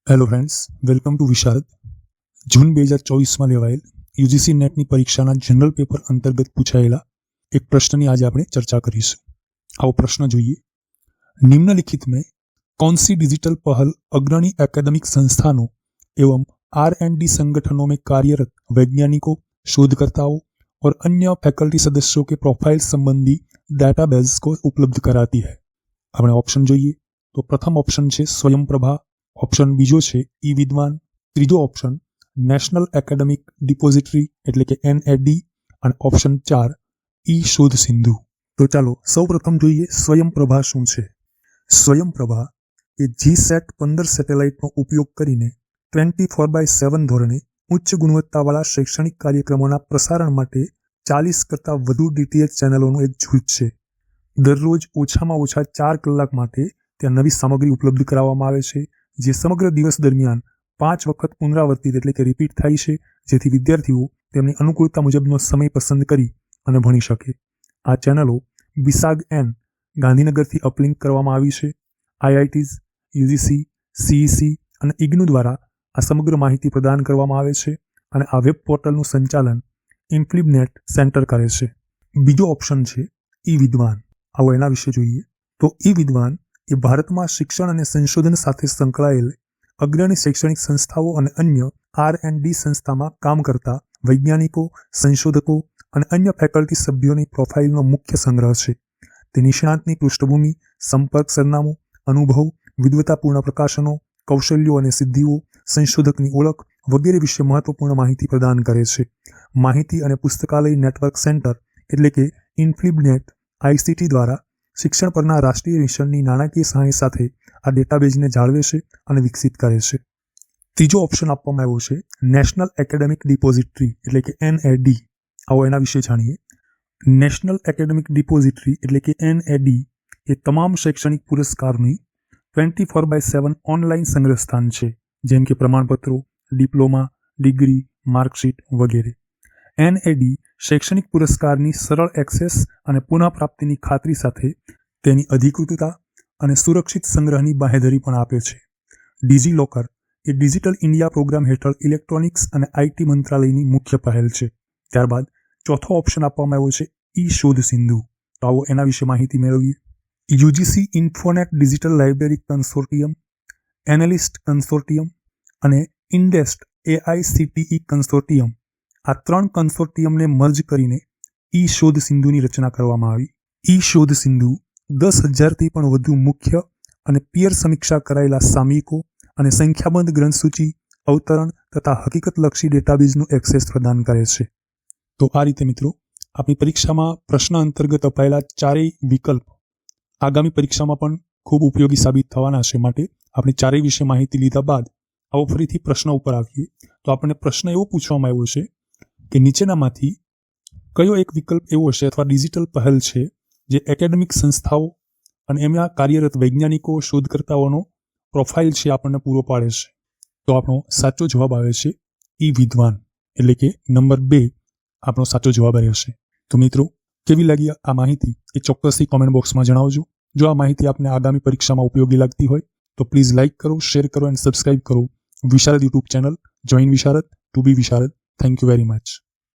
Hello friends, welcome to વિશારદ. જૂન 2024માં લેવાયેલ UGC નેટની પરીક્ષાના general paper અંતર્ગત પૂછાયેલા એક પ્રશ્નની આજે આપણે ચર્ચા કરીશું. આવો પ્રશ્ન જોઈએ. निम्नलिखित में कौन सी डिजिटल पहल अग्रणी एकेडमिक संस्थानों एवं R&D संगठनों में कार्यरत वैज्ञानिकों, शोधकर्ताओं और अन्य फैकल्टी सदस्यों के प्रोफाइल संबंधी डेटाबेस को उपलब्ध कराती है. આપણે ઓપ્શન જોઈએ તો પ્રથમ ઓપ્શન છે સ્વયંપ્રભા, ઓપ્શન બીજો છે ઈ વિદ્વાન, ત્રીજો ઓપ્શન નેશનલ એકેડેમિક ડિપોઝિટરી એટલે કે NAD અને ઓપ્શન 4 ઈ શોધ સિંધુ. તો ચાલો સૌપ્રથમ જોઈએ સ્વયંપ્રભા શું છે. સ્વયંપ્રભા એ GSAT-15 સેટેલાઇટનો ઉપયોગ કરીને 24/7 ધોરણે ઉચ્ચ ગુણવત્તાવાળા શૈક્ષણિક કાર્યક્રમોના પ્રસારણ માટે 40 કરતાં વધુ DTH ચેનલોનું એક જૂથ છે. દરરોજ ઓછામાં ઓછા 4 કલાક માટે ત્યાં નવી સામગ્રી ઉપલબ્ધ કરાવવામાં આવે છે, જે સમગ્ર દિવસ દરમિયાન 5 વખત પુનરાવર્તિત એટલે કે રિપીટ થાય છે, જેથી વિદ્યાર્થીઓ તેમની અનુકૂળતા મુજબનો સમય પસંદ કરી અને ભણી શકે. આ ચેનલો વિસાગ N ગાંધીનગરથી અપલિંક કરવામાં આવી છે. IITs, UGC, CEC અને IGNOU દ્વારા આ સમગ્ર માહિતી પ્રદાન કરવામાં આવે છે અને આ વેબ પોર્ટલનું સંચાલન ઇન્ફ્લિબનેટ સેન્ટર કરે છે. બીજો ઓપ્શન છે ઈ વિદ્વાન. આવો એના વિશે જોઈએ તો ઈ વિદ્વાન એ ભારતમાં શિક્ષણ અને સંશોધન સાથે સંકળાયેલ અગ્રણી શૈક્ષણિક સંસ્થાઓ અને અન્ય R&D સંસ્થામાં કામ કરતા વૈજ્ઞાનિકો, સંશોધકો અને અન્ય ફેકલ્ટી સભ્યોની પ્રોફાઇલનો મુખ્ય સંગ્રહ છે. તે નિષ્ણાતની પૃષ્ઠભૂમિ, સંપર્ક સરનામું, અનુભવ, વિદ્વતાપૂર્ણ પ્રકાશનો, કૌશલ્યો અને સિદ્ધિઓ, સંશોધકની ઓળખ વગેરે વિશે મહત્વપૂર્ણ માહિતી પ્રદાન કરે છે. માહિતી અને પુસ્તકાલય નેટવર્ક સેન્ટર એટલે કે ઇન્ફ્લિબનેટ ICT દ્વારા શિક્ષણ પરના રાષ્ટ્રીય મિશનની નાણાકીય સહાય સાથે આ ડેટાબેઝને જાળવે છે અને વિકસિત કરે છે. ત્રીજો ઓપ્શન આપવામાં આવ્યો છે નેશનલ એકેડેમિક ડિપોઝિટરી એટલે કે NAD. આવો એના વિશે જાણીએ. નેશનલ એકેડેમિક ડિપોઝિટરી એટલે કે NAD એ તમામ શૈક્ષણિક પુરસ્કારની 24/7 ઓનલાઈન સંગ્રહ સ્થાન છે, જેમ કે પ્રમાણપત્રો, ડિપ્લોમા, ડિગ્રી, માર્કશીટ વગેરે. NAD શૈક્ષણિક પુરસ્કારની સરળ એક્સેસ અને પુનઃપ્રાપ્તિની ખાતરી સાથે તેની અધિકૃતતા અને સુરક્ષિત સંગ્રહની બાંહેધરી પણ આપે છે. ડિજીલોકર એ ડિજિટલ ઇન્ડિયા પ્રોગ્રામ હેઠળ ઇલેક્ટ્રોનિક્સ અને IT મંત્રાલયની મુખ્ય પહેલ છે. ત્યારબાદ ચોથો ઓપ્શન આપવામાં આવ્યો છે ઈ શોધ સિંધુ. તો આવો એના વિશે માહિતી મેળવીએ. UGC Infonet digital library consortium, NLIST consortium અને ઇન્ડેસ્ટ AICTE કન્સોર્ટિયમ, આ 3 કન્સોર્ટિયમને મર્જ કરીને ઈ શોધ સિંધુની રચના કરવામાં આવી. ઈ શોધ સિંધુ 10,000થી પણ વધુ મુખ્ય અને પિયર સમીક્ષા કરાયેલા સામયિકો અને સંખ્યાબંધ ગ્રંથસૂચિ, અવતરણ તથા હકીકતલક્ષી ડેટાબેઝનું એક્સેસ પ્રદાન કરે છે. તો આ રીતે મિત્રો આપણી પરીક્ષામાં પ્રશ્ન અંતર્ગત અપાયેલા ચારેય વિકલ્પ આગામી પરીક્ષામાં પણ ખૂબ ઉપયોગી સાબિત થવાના છે. માટે આપણે ચારેય વિશે માહિતી લીધા બાદ આવો ફરીથી પ્રશ્ન ઉપર આવીએ તો આપણને પ્રશ્ન એવો પૂછવામાં આવ્યો છે કે નીચેનામાંથી કયો એક વિકલ્પ એવો છે અથવા ડિજિટલ પહેલ છે જે એકેડેમિક સંસ્થાઓ અને એમાં કાર્યરત વૈજ્ઞાનિકો, શોધકર્તાઓનો પ્રોફાઇલ છે આપણને પૂરો પાડે છે. તો આપણો સાચો જવાબ આવે છે ઈ વિદ્વાન એટલે કે નંબર 2 આપણો સાચો જવાબ આવ્યો છે. તો મિત્રો કેવી લાગી આ માહિતી એ ચોક્કસથી કોમેન્ટ બોક્સમાં જણાવજો. જો આ માહિતી આપને આગામી પરીક્ષામાં ઉપયોગી લાગતી હોય તો પ્લીઝ લાઇક કરો, શેર કરો અને સબસ્ક્રાઇબ કરો Visharad YouTube channel. Join Visharad to be Visharad. Thank you very much.